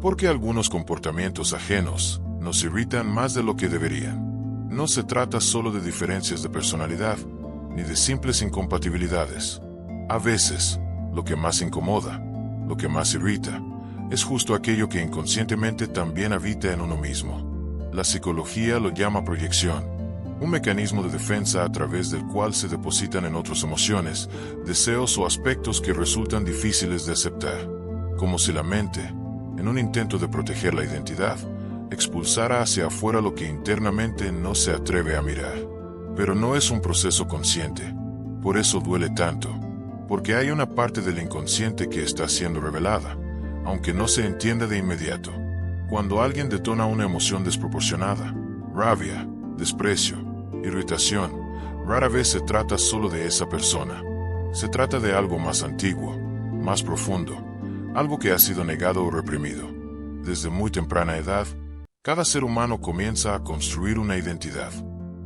Porque algunos comportamientos ajenos nos irritan más de lo que deberían. No se trata solo de diferencias de personalidad, ni de simples incompatibilidades. A veces, lo que más incomoda, lo que más irrita, es justo aquello que inconscientemente también habita en uno mismo. La psicología lo llama proyección, un mecanismo de defensa a través del cual se depositan en otros emociones, deseos o aspectos que resultan difíciles de aceptar. Como si la mente, en un intento de proteger la identidad, expulsara hacia afuera lo que internamente no se atreve a mirar. Pero no es un proceso consciente. Por eso duele tanto, porque hay una parte del inconsciente que está siendo revelada, aunque no se entienda de inmediato. Cuando alguien detona una emoción desproporcionada, rabia, desprecio, irritación, rara vez se trata solo de esa persona. Se trata de algo más antiguo, más profundo, algo que ha sido negado o reprimido. Desde muy temprana edad, cada ser humano comienza a construir una identidad.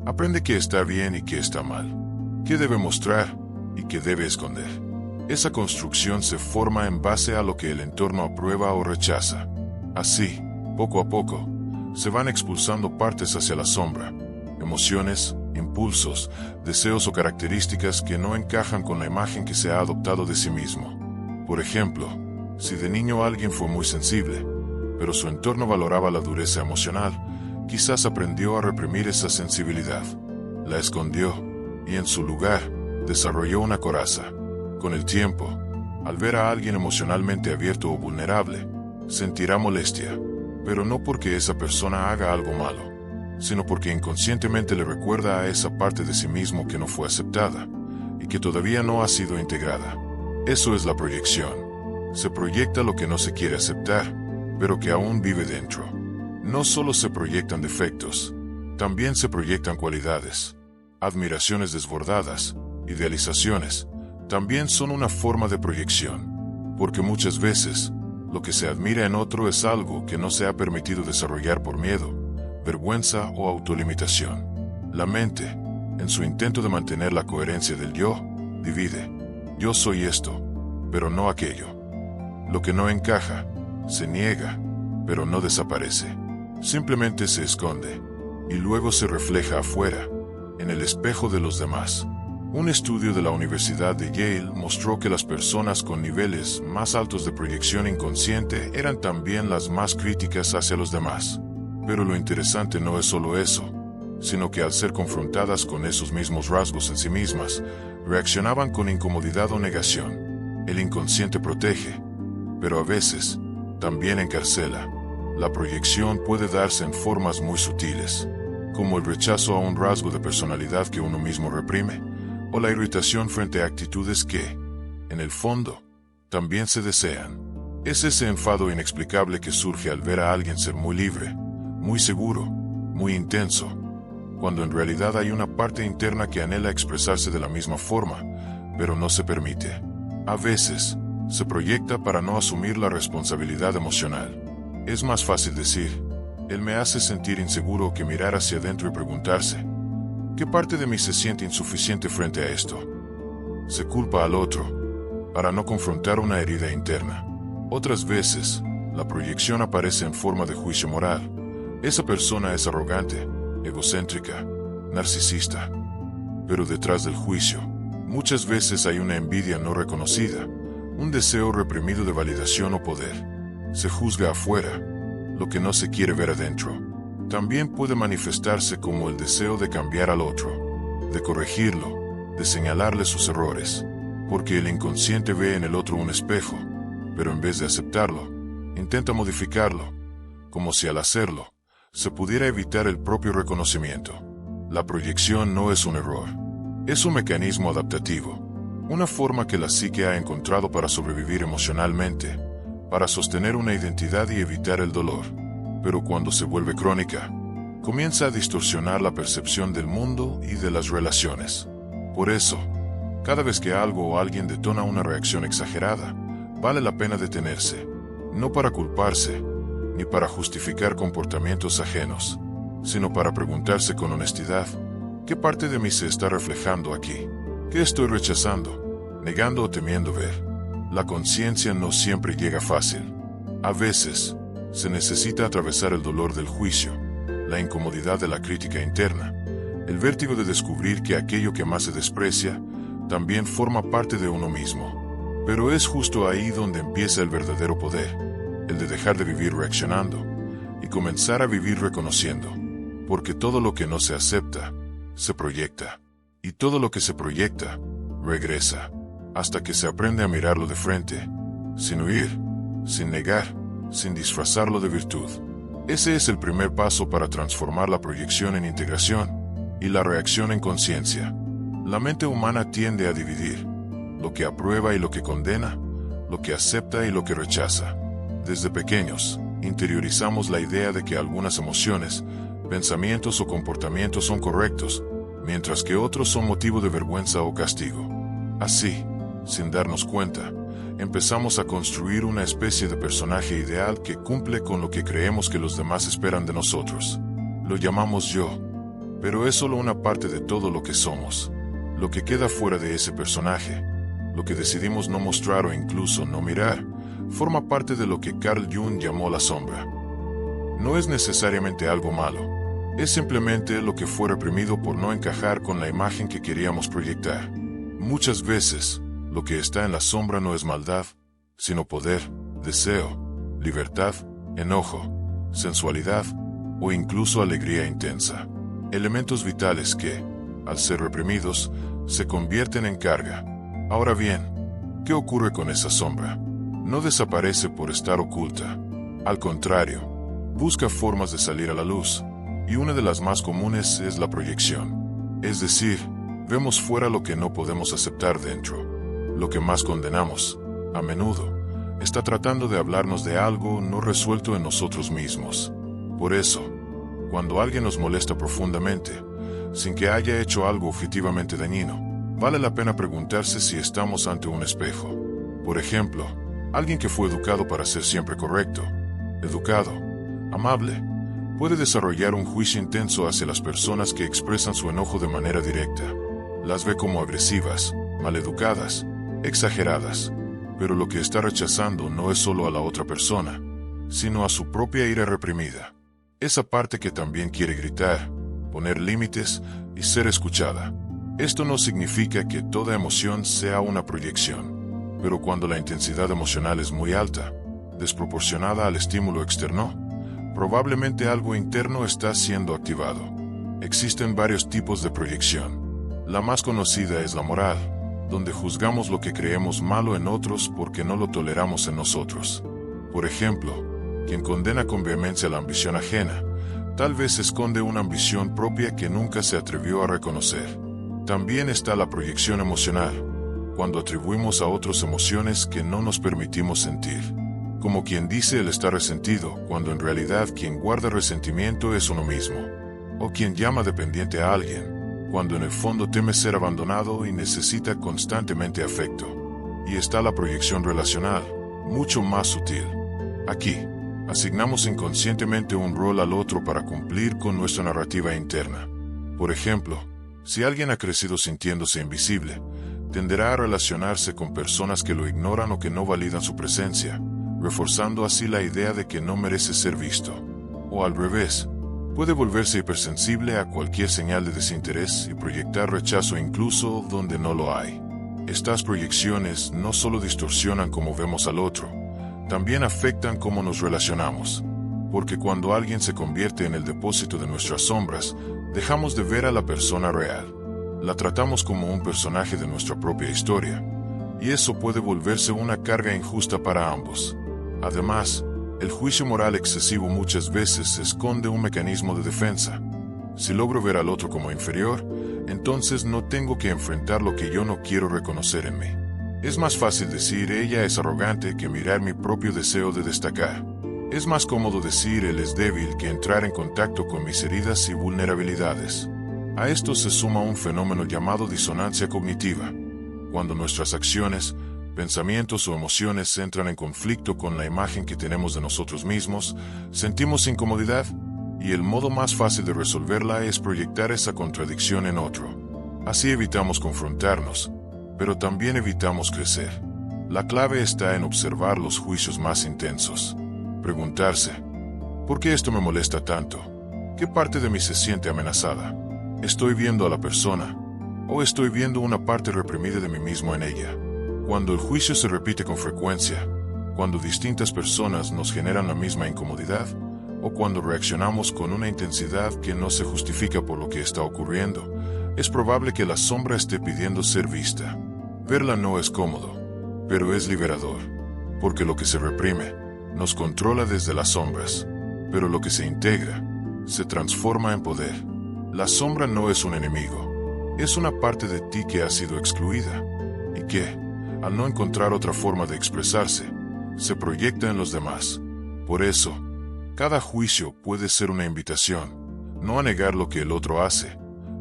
Aprende qué está bien y qué está mal, qué debe mostrar y qué debe esconder. Esa construcción se forma en base a lo que el entorno aprueba o rechaza. Así, poco a poco, se van expulsando partes hacia la sombra, emociones, impulsos, deseos o características que no encajan con la imagen que se ha adoptado de sí mismo. Por ejemplo, si de niño alguien fue muy sensible, pero su entorno valoraba la dureza emocional, quizás aprendió a reprimir esa sensibilidad. La escondió y en su lugar desarrolló una coraza. Con el tiempo, al ver a alguien emocionalmente abierto o vulnerable, sentirá molestia, pero no porque esa persona haga algo malo, sino porque inconscientemente le recuerda a esa parte de sí mismo que no fue aceptada y que todavía no ha sido integrada. Eso es la proyección. Se proyecta lo que no se quiere aceptar, pero que aún vive dentro. No solo se proyectan defectos, también se proyectan cualidades. Admiraciones desbordadas, idealizaciones, también son una forma de proyección, porque muchas veces, lo que se admira en otro es algo que no se ha permitido desarrollar por miedo, vergüenza o autolimitación. La mente, en su intento de mantener la coherencia del yo, divide. Yo soy esto, pero no aquello. Lo que no encaja, se niega, pero no desaparece. Simplemente se esconde, y luego se refleja afuera, en el espejo de los demás. Un estudio de la Universidad de Yale mostró que las personas con niveles más altos de proyección inconsciente eran también las más críticas hacia los demás. Pero lo interesante no es solo eso, sino que al ser confrontadas con esos mismos rasgos en sí mismas, reaccionaban con incomodidad o negación. El inconsciente protege, pero a veces también encarcela. La proyección puede darse en formas muy sutiles, como el rechazo a un rasgo de personalidad que uno mismo reprime, o la irritación frente a actitudes que, en el fondo, también se desean. Es ese enfado inexplicable que surge al ver a alguien ser muy libre, muy seguro, muy intenso, cuando en realidad hay una parte interna que anhela expresarse de la misma forma, pero no se permite. A veces, se proyecta para no asumir la responsabilidad emocional. Es más fácil decir, él me hace sentir inseguro, que mirar hacia adentro y preguntarse, ¿qué parte de mí se siente insuficiente frente a esto? Se culpa al otro, para no confrontar una herida interna. Otras veces, la proyección aparece en forma de juicio moral. Esa persona es arrogante, egocéntrica, narcisista. Pero detrás del juicio, muchas veces hay una envidia no reconocida, un deseo reprimido de validación o poder. Se juzga afuera, lo que no se quiere ver adentro. También puede manifestarse como el deseo de cambiar al otro, de corregirlo, de señalarle sus errores, porque el inconsciente ve en el otro un espejo, pero en vez de aceptarlo, intenta modificarlo, como si al hacerlo, se pudiera evitar el propio reconocimiento. La proyección no es un error, es un mecanismo adaptativo, una forma que la psique ha encontrado para sobrevivir emocionalmente, para sostener una identidad y evitar el dolor. Pero cuando se vuelve crónica, comienza a distorsionar la percepción del mundo y de las relaciones. Por eso, cada vez que algo o alguien detona una reacción exagerada, vale la pena detenerse, no para culparse, ni para justificar comportamientos ajenos, sino para preguntarse con honestidad, ¿qué parte de mí se está reflejando aquí? ¿Qué estoy rechazando, negando o temiendo ver? La conciencia no siempre llega fácil. A veces, se necesita atravesar el dolor del juicio, la incomodidad de la crítica interna, el vértigo de descubrir que aquello que más se desprecia también forma parte de uno mismo. Pero es justo ahí donde empieza el verdadero poder, el de dejar de vivir reaccionando y comenzar a vivir reconociendo, porque todo lo que no se acepta, se proyecta, y todo lo que se proyecta, regresa, hasta que se aprende a mirarlo de frente, sin huir, sin negar, sin disfrazarlo de virtud. Ese es el primer paso para transformar la proyección en integración y la reacción en conciencia. La mente humana tiende a dividir lo que aprueba y lo que condena, lo que acepta y lo que rechaza. Desde pequeños, interiorizamos la idea de que algunas emociones, pensamientos o comportamientos son correctos, mientras que otros son motivo de vergüenza o castigo. Así, sin darnos cuenta, empezamos a construir una especie de personaje ideal que cumple con lo que creemos que los demás esperan de nosotros. Lo llamamos yo, pero es solo una parte de todo lo que somos. Lo que queda fuera de ese personaje, lo que decidimos no mostrar o incluso no mirar, forma parte de lo que Carl Jung llamó la sombra. No es necesariamente algo malo, es simplemente lo que fue reprimido por no encajar con la imagen que queríamos proyectar. Muchas veces, lo que está en la sombra no es maldad, sino poder, deseo, libertad, enojo, sensualidad o incluso alegría intensa. Elementos vitales que, al ser reprimidos, se convierten en carga. Ahora bien, ¿qué ocurre con esa sombra? No desaparece por estar oculta. Al contrario, busca formas de salir a la luz, y una de las más comunes es la proyección. Es decir, vemos fuera lo que no podemos aceptar dentro. Lo que más condenamos, a menudo, está tratando de hablarnos de algo no resuelto en nosotros mismos. Por eso, cuando alguien nos molesta profundamente, sin que haya hecho algo objetivamente dañino, vale la pena preguntarse si estamos ante un espejo. Por ejemplo, alguien que fue educado para ser siempre correcto, educado, amable, puede desarrollar un juicio intenso hacia las personas que expresan su enojo de manera directa. Las ve como agresivas, maleducadas, exageradas, pero lo que está rechazando no es solo a la otra persona, sino a su propia ira reprimida. Esa parte que también quiere gritar, poner límites y ser escuchada. Esto no significa que toda emoción sea una proyección, pero cuando la intensidad emocional es muy alta, desproporcionada al estímulo externo, probablemente algo interno está siendo activado. Existen varios tipos de proyección. La más conocida es la moral, donde juzgamos lo que creemos malo en otros porque no lo toleramos en nosotros. Por ejemplo, quien condena con vehemencia la ambición ajena, tal vez esconde una ambición propia que nunca se atrevió a reconocer. También está la proyección emocional, cuando atribuimos a otros emociones que no nos permitimos sentir. Como quien dice él está resentido, cuando en realidad quien guarda resentimiento es uno mismo. O quien llama dependiente a alguien, cuando en el fondo teme ser abandonado y necesita constantemente afecto. Y está la proyección relacional, mucho más sutil. Aquí, asignamos inconscientemente un rol al otro para cumplir con nuestra narrativa interna. Por ejemplo, si alguien ha crecido sintiéndose invisible, tenderá a relacionarse con personas que lo ignoran o que no validan su presencia, reforzando así la idea de que no merece ser visto. O al revés, puede volverse hipersensible a cualquier señal de desinterés y proyectar rechazo incluso donde no lo hay. Estas proyecciones no solo distorsionan cómo vemos al otro, también afectan cómo nos relacionamos. Porque cuando alguien se convierte en el depósito de nuestras sombras, dejamos de ver a la persona real. La tratamos como un personaje de nuestra propia historia, y eso puede volverse una carga injusta para ambos. Además, el juicio moral excesivo muchas veces esconde un mecanismo de defensa. Si logro ver al otro como inferior, entonces no tengo que enfrentar lo que yo no quiero reconocer en mí. Es más fácil decir ella es arrogante que mirar mi propio deseo de destacar. Es más cómodo decir él es débil que entrar en contacto con mis heridas y vulnerabilidades. A esto se suma un fenómeno llamado disonancia cognitiva. Cuando nuestras acciones, pensamientos o emociones entran en conflicto con la imagen que tenemos de nosotros mismos, sentimos incomodidad, y el modo más fácil de resolverla es proyectar esa contradicción en otro. Así evitamos confrontarnos, pero también evitamos crecer. La clave está en observar los juicios más intensos. Preguntarse, ¿Por qué esto me molesta tanto? ¿Qué parte de mí se siente amenazada? ¿Estoy viendo a la persona? ¿O estoy viendo una parte reprimida de mí mismo en ella? Cuando el juicio se repite con frecuencia, cuando distintas personas nos generan la misma incomodidad, o cuando reaccionamos con una intensidad que no se justifica por lo que está ocurriendo, es probable que la sombra esté pidiendo ser vista. Verla no es cómodo, pero es liberador, porque lo que se reprime nos controla desde las sombras, pero lo que se integra se transforma en poder. La sombra no es un enemigo, es una parte de ti que ha sido excluida y que, al no encontrar otra forma de expresarse, se proyecta en los demás. Por eso, cada juicio puede ser una invitación, no a negar lo que el otro hace,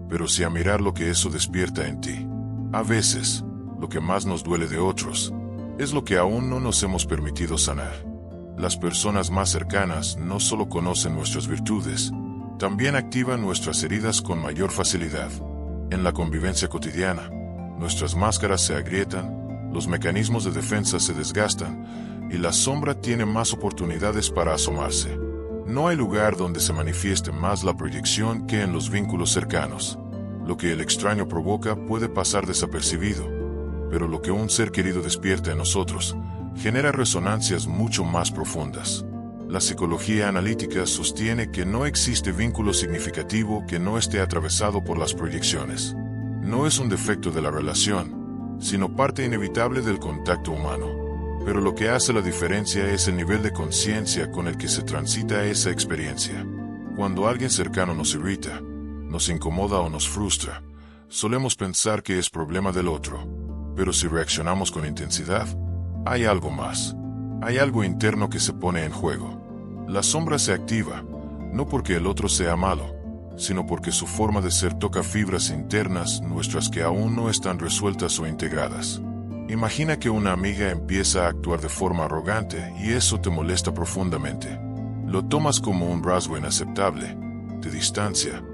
pero sí a mirar lo que eso despierta en ti. A veces, lo que más nos duele de otros es lo que aún no nos hemos permitido sanar. Las personas más cercanas no solo conocen nuestras virtudes, también activan nuestras heridas con mayor facilidad. En la convivencia cotidiana, nuestras máscaras se agrietan, los mecanismos de defensa se desgastan y la sombra tiene más oportunidades para asomarse. No hay lugar donde se manifieste más la proyección que en los vínculos cercanos. Lo que el extraño provoca puede pasar desapercibido, pero lo que un ser querido despierta en nosotros genera resonancias mucho más profundas. La psicología analítica sostiene que no existe vínculo significativo que no esté atravesado por las proyecciones. No es un defecto de la relación, sino parte inevitable del contacto humano. Pero lo que hace la diferencia es el nivel de conciencia con el que se transita esa experiencia. Cuando alguien cercano nos irrita, nos incomoda o nos frustra, solemos pensar que es problema del otro. Pero si reaccionamos con intensidad, hay algo más. Hay algo interno que se pone en juego. La sombra se activa, no porque el otro sea malo, sino porque su forma de ser toca fibras internas nuestras que aún no están resueltas o integradas. Imagina que una amiga empieza a actuar de forma arrogante y eso te molesta profundamente. Lo tomas como un rasgo inaceptable, te distancia,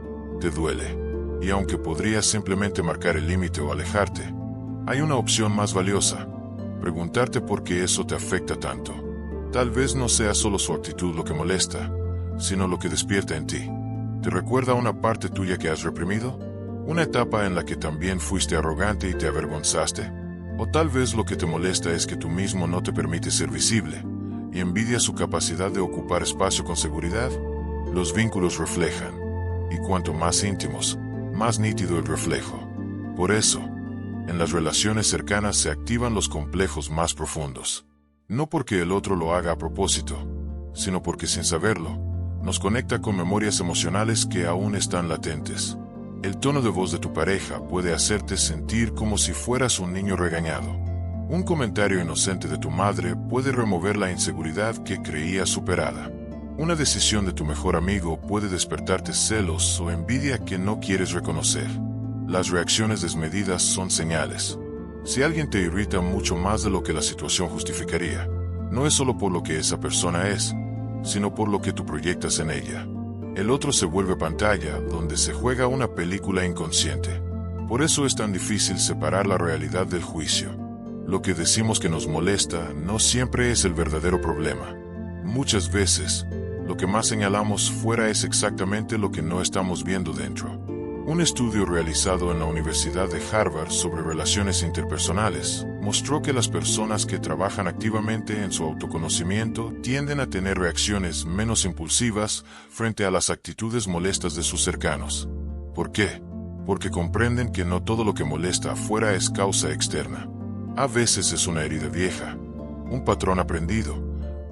te duele, y aunque podrías simplemente marcar el límite o alejarte, hay una opción más valiosa: preguntarte por qué eso te afecta tanto. Tal vez no sea solo su actitud lo que molesta, sino lo que despierta en ti. ¿Te recuerda una parte tuya que has reprimido? ¿Una etapa en la que también fuiste arrogante y te avergonzaste? O tal vez lo que te molesta es que tú mismo no te permites ser visible, y envidias su capacidad de ocupar espacio con seguridad. Los vínculos reflejan, y cuanto más íntimos, más nítido el reflejo. Por eso, en las relaciones cercanas se activan los complejos más profundos. No porque el otro lo haga a propósito, sino porque sin saberlo, nos conecta con memorias emocionales que aún están latentes. El tono de voz de tu pareja puede hacerte sentir como si fueras un niño regañado. Un comentario inocente de tu madre puede remover la inseguridad que creías superada. Una decisión de tu mejor amigo puede despertarte celos o envidia que no quieres reconocer. Las reacciones desmedidas son señales. Si alguien te irrita mucho más de lo que la situación justificaría, no es solo por lo que esa persona es, sino por lo que tú proyectas en ella. El otro se vuelve pantalla donde se juega una película inconsciente. Por eso es tan difícil separar la realidad del juicio. Lo que decimos que nos molesta no siempre es el verdadero problema. Muchas veces, lo que más señalamos fuera es exactamente lo que no estamos viendo dentro. Un estudio realizado en la Universidad de Harvard sobre relaciones interpersonales mostró que las personas que trabajan activamente en su autoconocimiento tienden a tener reacciones menos impulsivas frente a las actitudes molestas de sus cercanos. ¿Por qué? Porque comprenden que no todo lo que molesta afuera es causa externa. A veces es una herida vieja, un patrón aprendido,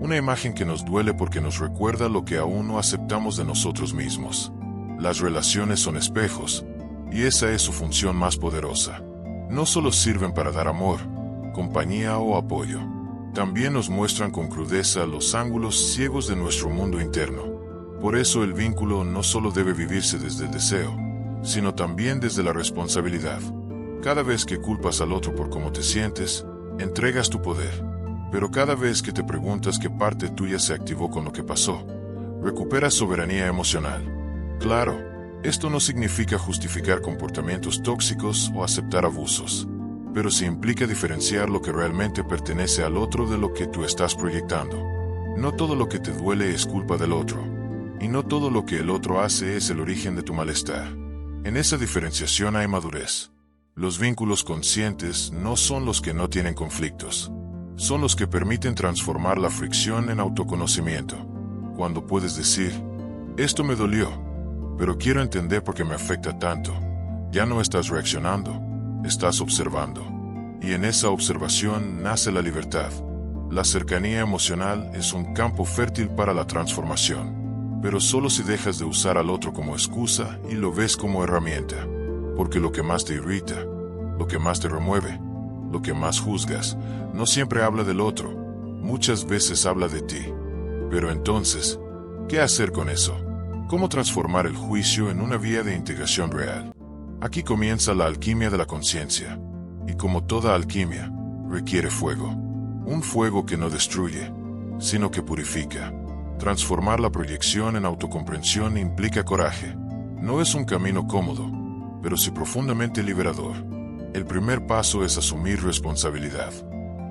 una imagen que nos duele porque nos recuerda lo que aún no aceptamos de nosotros mismos. Las relaciones son espejos, y esa es su función más poderosa. No solo sirven para dar amor, compañía o apoyo. También nos muestran con crudeza los ángulos ciegos de nuestro mundo interno. Por eso el vínculo no solo debe vivirse desde el deseo, sino también desde la responsabilidad. Cada vez que culpas al otro por cómo te sientes, entregas tu poder. Pero cada vez que te preguntas qué parte tuya se activó con lo que pasó, recuperas soberanía emocional. Claro, esto no significa justificar comportamientos tóxicos o aceptar abusos, pero sí implica diferenciar lo que realmente pertenece al otro de lo que tú estás proyectando. No todo lo que te duele es culpa del otro, y no todo lo que el otro hace es el origen de tu malestar. En esa diferenciación hay madurez. Los vínculos conscientes no son los que no tienen conflictos. Son los que permiten transformar la fricción en autoconocimiento. Cuando puedes decir, esto me dolió, pero quiero entender por qué me afecta tanto. Ya no estás reaccionando, estás observando. Y en esa observación nace la libertad. La cercanía emocional es un campo fértil para la transformación, pero solo si dejas de usar al otro como excusa y lo ves como herramienta. Porque lo que más te irrita, lo que más te remueve, lo que más juzgas, no siempre habla del otro, muchas veces habla de ti. Pero entonces, ¿qué hacer con eso? ¿Cómo transformar el juicio en una vía de integración real? Aquí comienza la alquimia de la conciencia, y como toda alquimia, requiere fuego. Un fuego que no destruye, sino que purifica. Transformar la proyección en autocomprensión implica coraje. No es un camino cómodo, pero sí profundamente liberador. El primer paso es asumir responsabilidad,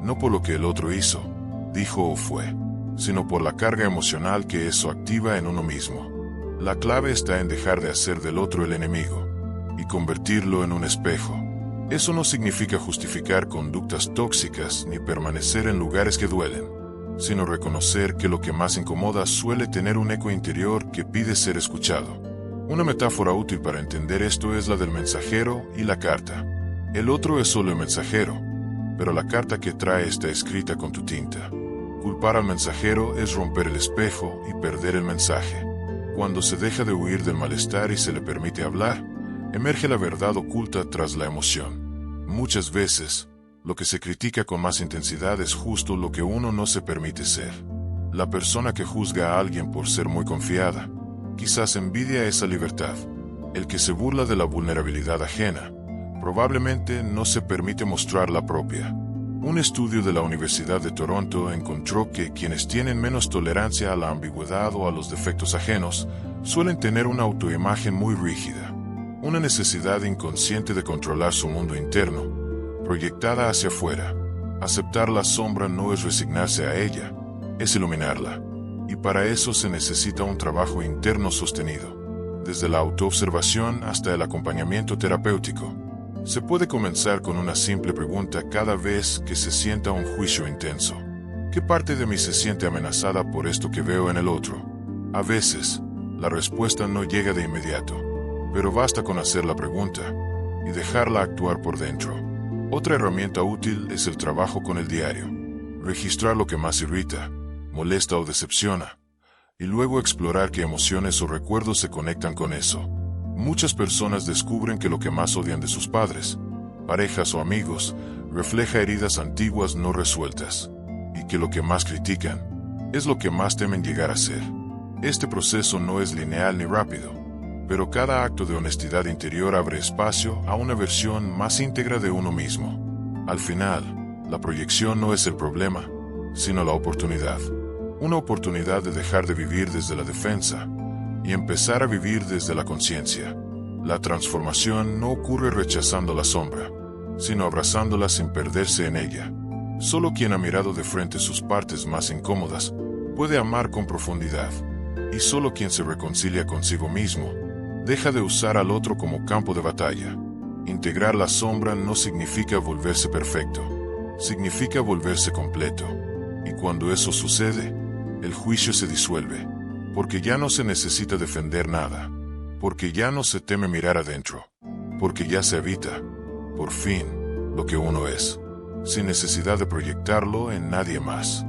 no por lo que el otro hizo, dijo o fue, sino por la carga emocional que eso activa en uno mismo. La clave está en dejar de hacer del otro el enemigo y convertirlo en un espejo. Eso no significa justificar conductas tóxicas ni permanecer en lugares que duelen, sino reconocer que lo que más incomoda suele tener un eco interior que pide ser escuchado. Una metáfora útil para entender esto es la del mensajero y la carta. El otro es solo el mensajero, pero la carta que trae está escrita con tu tinta. Culpar al mensajero es romper el espejo y perder el mensaje. Cuando se deja de huir del malestar y se le permite hablar, emerge la verdad oculta tras la emoción. Muchas veces, lo que se critica con más intensidad es justo lo que uno no se permite ser. La persona que juzga a alguien por ser muy confiada, quizás envidia esa libertad. El que se burla de la vulnerabilidad ajena, probablemente no se permite mostrar la propia. Un estudio de la Universidad de Toronto encontró que quienes tienen menos tolerancia a la ambigüedad o a los defectos ajenos suelen tener una autoimagen muy rígida, una necesidad inconsciente de controlar su mundo interno, proyectada hacia afuera. Aceptar la sombra no es resignarse a ella, es iluminarla, y para eso se necesita un trabajo interno sostenido, desde la autoobservación hasta el acompañamiento terapéutico. Se puede comenzar con una simple pregunta cada vez que se sienta un juicio intenso. ¿Qué parte de mí se siente amenazada por esto que veo en el otro? A veces, la respuesta no llega de inmediato, pero basta con hacer la pregunta y dejarla actuar por dentro. Otra herramienta útil es el trabajo con el diario. Registrar lo que más irrita, molesta o decepciona, y luego explorar qué emociones o recuerdos se conectan con eso. Muchas personas descubren que lo que más odian de sus padres, parejas o amigos, refleja heridas antiguas no resueltas, y que lo que más critican es lo que más temen llegar a ser. Este proceso no es lineal ni rápido, pero cada acto de honestidad interior abre espacio a una versión más íntegra de uno mismo. Al final, la proyección no es el problema, sino la oportunidad. Una oportunidad de dejar de vivir desde la defensa y empezar a vivir desde la conciencia. La transformación no ocurre rechazando la sombra, sino abrazándola sin perderse en ella. Solo quien ha mirado de frente sus partes más incómodas puede amar con profundidad, y solo quien se reconcilia consigo mismo deja de usar al otro como campo de batalla. Integrar la sombra no significa volverse perfecto, significa volverse completo. Y cuando eso sucede, el juicio se disuelve, porque ya no se necesita defender nada, porque ya no se teme mirar adentro, porque ya se habita, por fin, lo que uno es, sin necesidad de proyectarlo en nadie más.